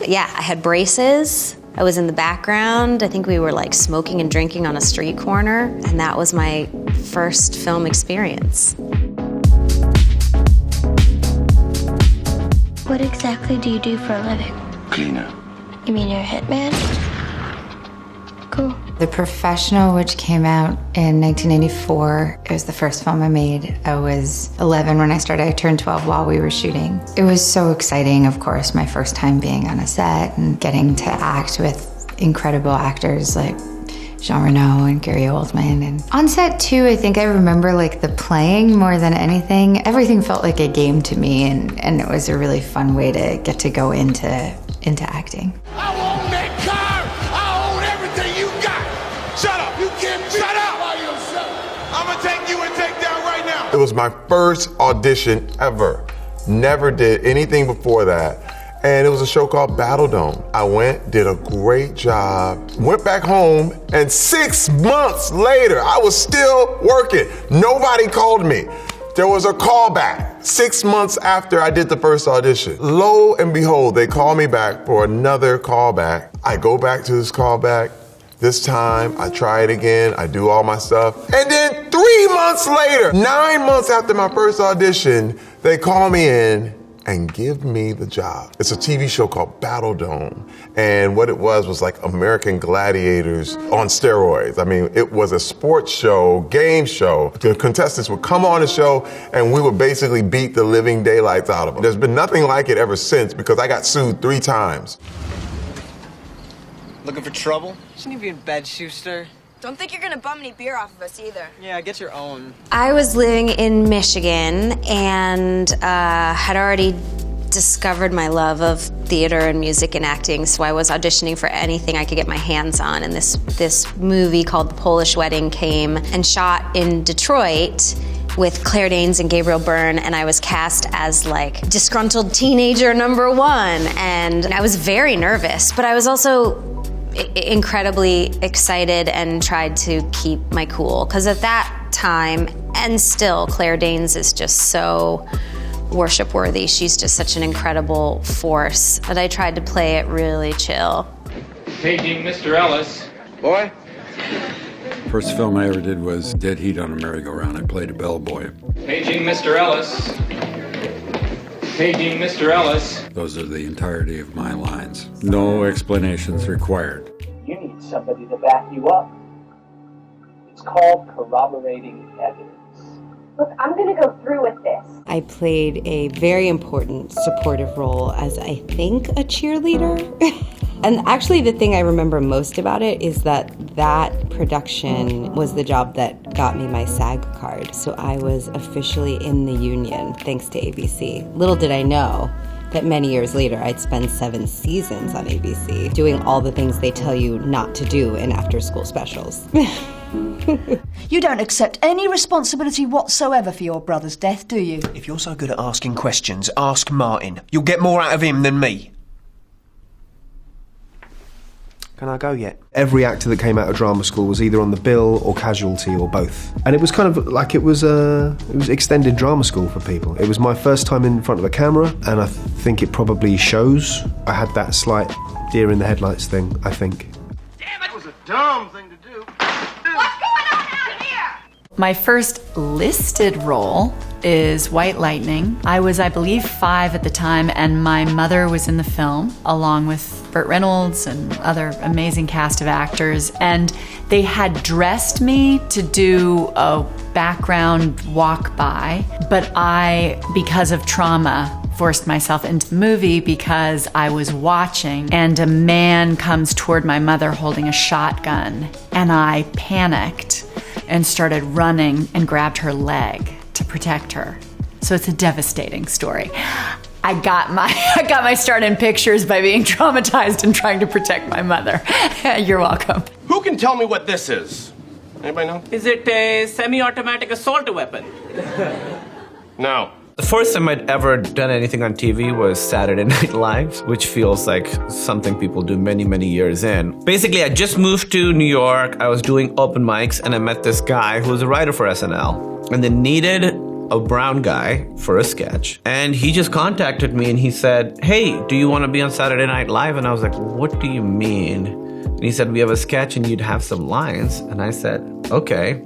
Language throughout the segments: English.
Yeah, I had braces. I was in the background. I think we were like smoking and drinking on a street corner, and that was my first film experience. What exactly do you do for a living? Cleaner. You mean you're a hitman? Cool. The Professional, which came out in 1994, it was the first film I made. I was 11 when I started. I turned 12 while we were shooting. It was so exciting, of course, my first time being on a set and getting to act with incredible actors like Jean Reno and Gary Oldman. And on set too, I think I remember like the playing more than anything. Everything felt like a game to me, and it was a really fun way to get to go into acting. I want that car! I own everything you got! Shut up! You can't shut up by yourself! I'm gonna take you and take down right now! It was my first audition ever. Never did anything before that. And it was a show called Battle Dome. I went, did a great job, went back home, and 6 months later, I was still working. Nobody called me. There was a callback 6 months after I did the first audition. Lo and behold, they call me back for another callback. I go back to this callback. This time, I try it again, I do all my stuff. And then 3 months later, 9 months after my first audition, they call me in and give me the job. It's a TV show called Battle Dome. And what it was like American Gladiators on steroids. I mean, it was a sports show, game show. The contestants would come on the show and we would basically beat the living daylights out of them. There's been nothing like it ever since because I got sued 3 times. Looking for trouble? Shouldn't you be in bed, Schuster? Don't think you're gonna bum any beer off of us either. Yeah, get your own. I was living in Michigan and had already discovered my love of theater and music and acting, so I was auditioning for anything I could get my hands on, and this movie called The Polish Wedding came and shot in Detroit with Claire Danes and Gabriel Byrne, and I was cast as like disgruntled teenager #1, and I was very nervous, but I was also incredibly excited and tried to keep my cool, because at that time, and still, Claire Danes is just so worship-worthy. She's just such an incredible force, and I tried to play it really chill. Paging Mr. Ellis. Boy? First film I ever did was Dead Heat on a Merry-Go-Round. I played a bellboy. Paging Mr. Ellis. Paging Mr. Ellis. Those are the entirety of my lines. No explanations required. You need somebody to back you up. It's called corroborating evidence. Look, I'm gonna go through with this. I played a very important supportive role as, I think, a cheerleader. And actually the thing I remember most about it is that production was the job that got me my SAG card. So I was officially in the union thanks to ABC. Little did I know that many years later I'd spend 7 seasons on ABC doing all the things they tell you not to do in after-school specials. You don't accept any responsibility whatsoever for your brother's death, do you? If you're so good at asking questions, ask Martin. You'll get more out of him than me. Can I go yet? Every actor that came out of drama school was either on the bill or casualty or both. And it was kind of like it was extended drama school for people. It was my first time in front of a camera, and I think it probably shows. I had that slight deer in the headlights thing, I think. Damn, that was a dumb thing to do. What's going on out here? My first listed role is White Lightning. I was, I believe, 5 at the time, and my mother was in the film, along with Burt Reynolds and other amazing cast of actors. And they had dressed me to do a background walk-by, but I, because of trauma, forced myself into the movie because I was watching, and a man comes toward my mother holding a shotgun, and I panicked and started running and grabbed her leg to protect her. So it's a devastating story. I got my start in pictures by being traumatized and trying to protect my mother. You're welcome. Who can tell me what this is? Anybody know? Is it a semi-automatic assault weapon? No. The first time I'd ever done anything on TV was Saturday Night Live, which feels like something people do many, many years in. Basically, I just moved to New York. I was doing open mics, and I met this guy who was a writer for SNL. And they needed a brown guy for a sketch. And he just contacted me and he said, hey, do you want to be on Saturday Night Live? And I was like, what do you mean? And he said, we have a sketch and you'd have some lines. And I said, okay.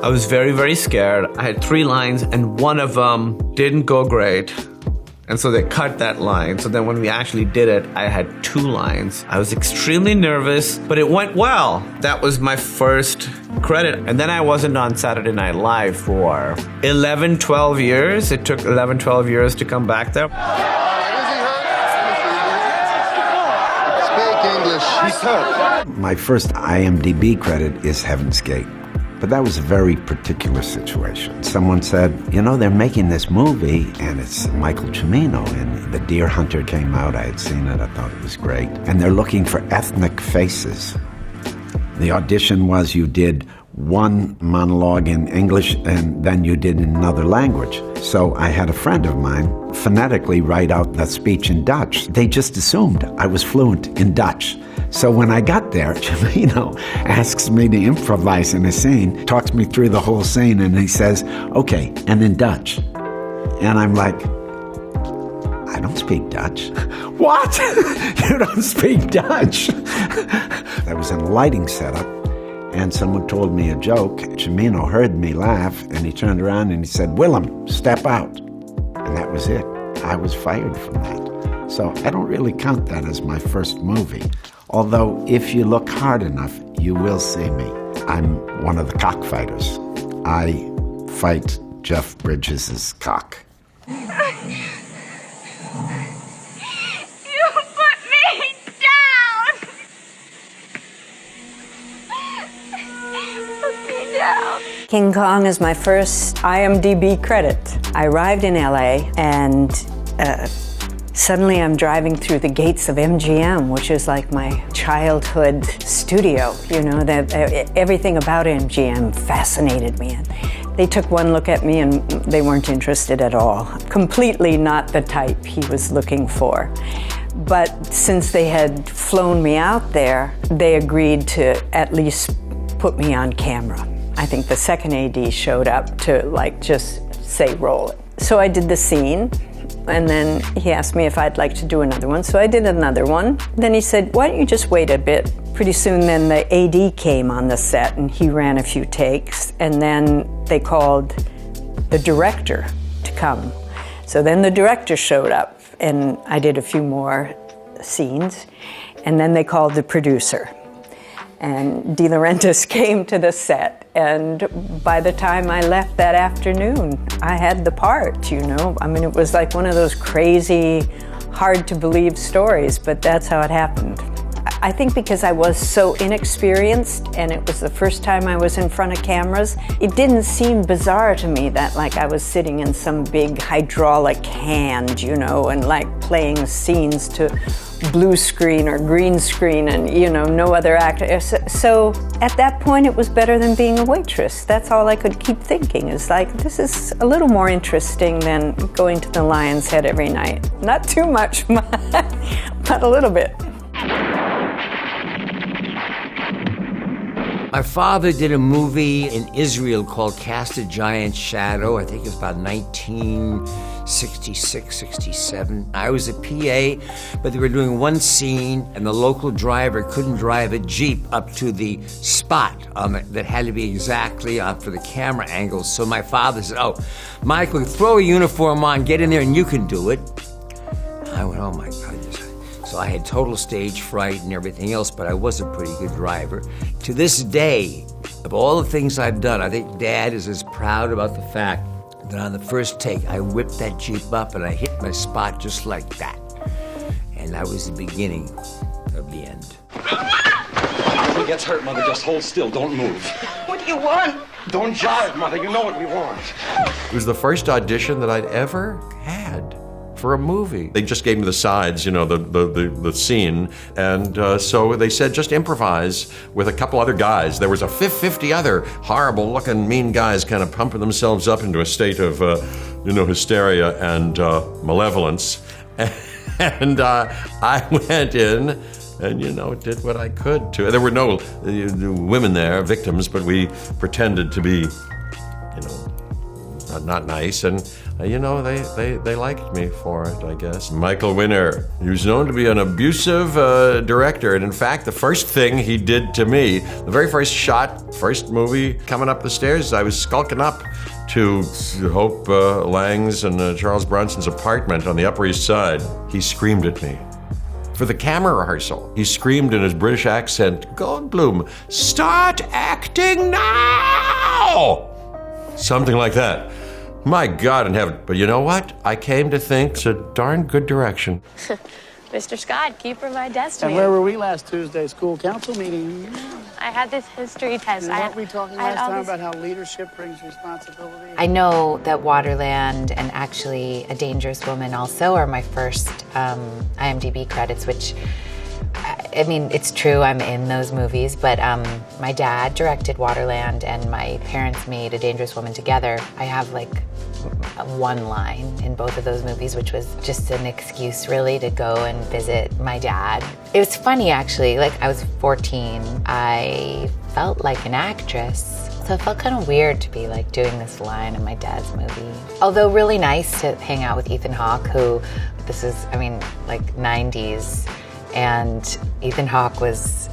I was very, very scared. I had 3 lines and one of them didn't go great. And so they cut that line. So then when we actually did it, I had 2 lines. I was extremely nervous, but it went well. That was my first credit. And then I wasn't on Saturday Night Live for 11, 12 years. It took 11, 12 years to come back there. Speak English. He's hurt. My first IMDb credit is Heaven's Gate. But that was a very particular situation. Someone said, you know, they're making this movie, and it's Michael Cimino, and The Deer Hunter came out. I had seen it. I thought it was great. And they're looking for ethnic faces. The audition was you did one monologue in English, and then you did in another language. So I had a friend of mine phonetically write out that speech in Dutch. They just assumed I was fluent in Dutch. So when I got there, Cimino asks me to improvise in a scene, talks me through the whole scene, and he says, okay, and in Dutch. And I'm like, I don't speak Dutch. What? You don't speak Dutch? I was in a lighting setup, and someone told me a joke. Cimino heard me laugh, and he turned around and he said, Willem, step out. And that was it. I was fired from that. So I don't really count that as my first movie. Although, if you look hard enough, you will see me. I'm one of the cockfighters. I fight Jeff Bridges' cock. You put me down! Put me down. King Kong is my first IMDb credit. I arrived in LA and suddenly I'm driving through the gates of MGM, which is like my childhood studio. You know, everything about MGM fascinated me. And they took one look at me and they weren't interested at all. Completely not the type he was looking for. But since they had flown me out there, they agreed to at least put me on camera. I think the second AD showed up to just say roll it. So I did the scene. And then he asked me if I'd like to do another one. So I did another one. Then he said, why don't you just wait a bit? Pretty soon then the AD came on the set and he ran a few takes. And then they called the director to come. So then the director showed up and I did a few more scenes. And then they called the producer. And De Laurentiis came to the set, and by the time I left that afternoon, I had the part, you know. I mean, it was like one of those crazy, hard-to-believe stories, but that's how it happened. I think because I was so inexperienced, and it was the first time I was in front of cameras, it didn't seem bizarre to me that I was sitting in some big hydraulic hand, you know, and playing scenes to blue screen or green screen and, you know, no other actor. So at that point, it was better than being a waitress. That's all I could keep thinking is this is a little more interesting than going to the Lion's Head every night. Not too much, but a little bit. My father did a movie in Israel called Cast a Giant Shadow. I think it was about 1966, 67. I was a PA, but they were doing one scene, and the local driver couldn't drive a Jeep up to the spot that had to be exactly up for the camera angles. So my father said, oh, Michael, throw a uniform on, get in there, and you can do it. I went, oh my God. So I had total stage fright and everything else, but I was a pretty good driver. To this day, of all the things I've done, I think Dad is as proud about the fact that on the first take, I whipped that Jeep up and I hit my spot just like that. And that was the beginning of the end. If he gets hurt, Mother, just hold still. Don't move. What do you want? Don't jive, Mother. You know what we want. It was the first audition that I'd ever had for a movie. They just gave me the sides, you know, the scene, and so they said just improvise with a couple other guys. There was 50 other horrible-looking, mean guys kind of pumping themselves up into a state of, hysteria and malevolence. And I went in and, did what I could to. There were no women there, victims, but we pretended to be, not nice, and they liked me for it, I guess. Michael Winner, he was known to be an abusive director, and in fact, the first thing he did to me, the very first shot, first movie, coming up the stairs, I was skulking up to Hope Lange's and Charles Bronson's apartment on the Upper East Side. He screamed at me. For the camera rehearsal, he screamed in his British accent, "Goldblum, start acting now!" Something like that. My God in heaven. But you know what? I came to think it's a darn good direction. Mr. Scott, keeper of my destiny. And where were we last Tuesday? School council meeting. I had this history test. Weren't we talking last time about how leadership brings responsibility? I know that Waterland and actually A Dangerous Woman also are my first IMDb credits, which, I mean, it's true, I'm in those movies, but my dad directed Waterland and my parents made A Dangerous Woman together. I have like one line in both of those movies, which was just an excuse really to go and visit my dad. It was funny actually, like I was 14, I felt like an actress. So it felt kind of weird to be like doing this line in my dad's movie. Although really nice to hang out with Ethan Hawke, who, this is, I mean, like 90s, and Ethan Hawke was,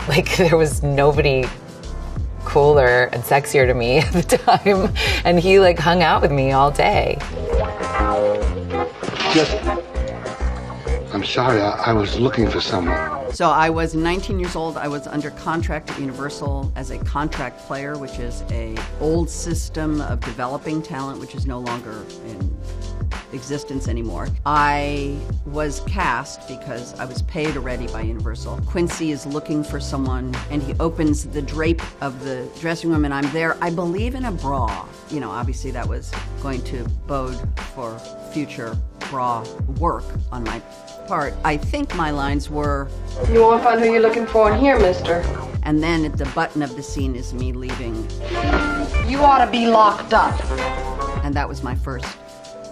like, there was nobody cooler and sexier to me at the time, and he like hung out with me all day. I'm sorry, I was looking for someone. So I was 19 years old. I was under contract at Universal as a contract player, which is a old system of developing talent, which is no longer in existence anymore. I was cast because I was paid already by Universal. Quincy is looking for someone, and he opens the drape of the dressing room, and I'm there, I believe, in a bra. You know, obviously that was going to bode for future bra work on my part. I think my lines were, "You won't find who you're looking for in here, mister." And then at the button of the scene is me leaving. "You ought to be locked up." And that was my first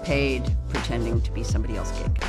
paid pretending to be somebody else gig.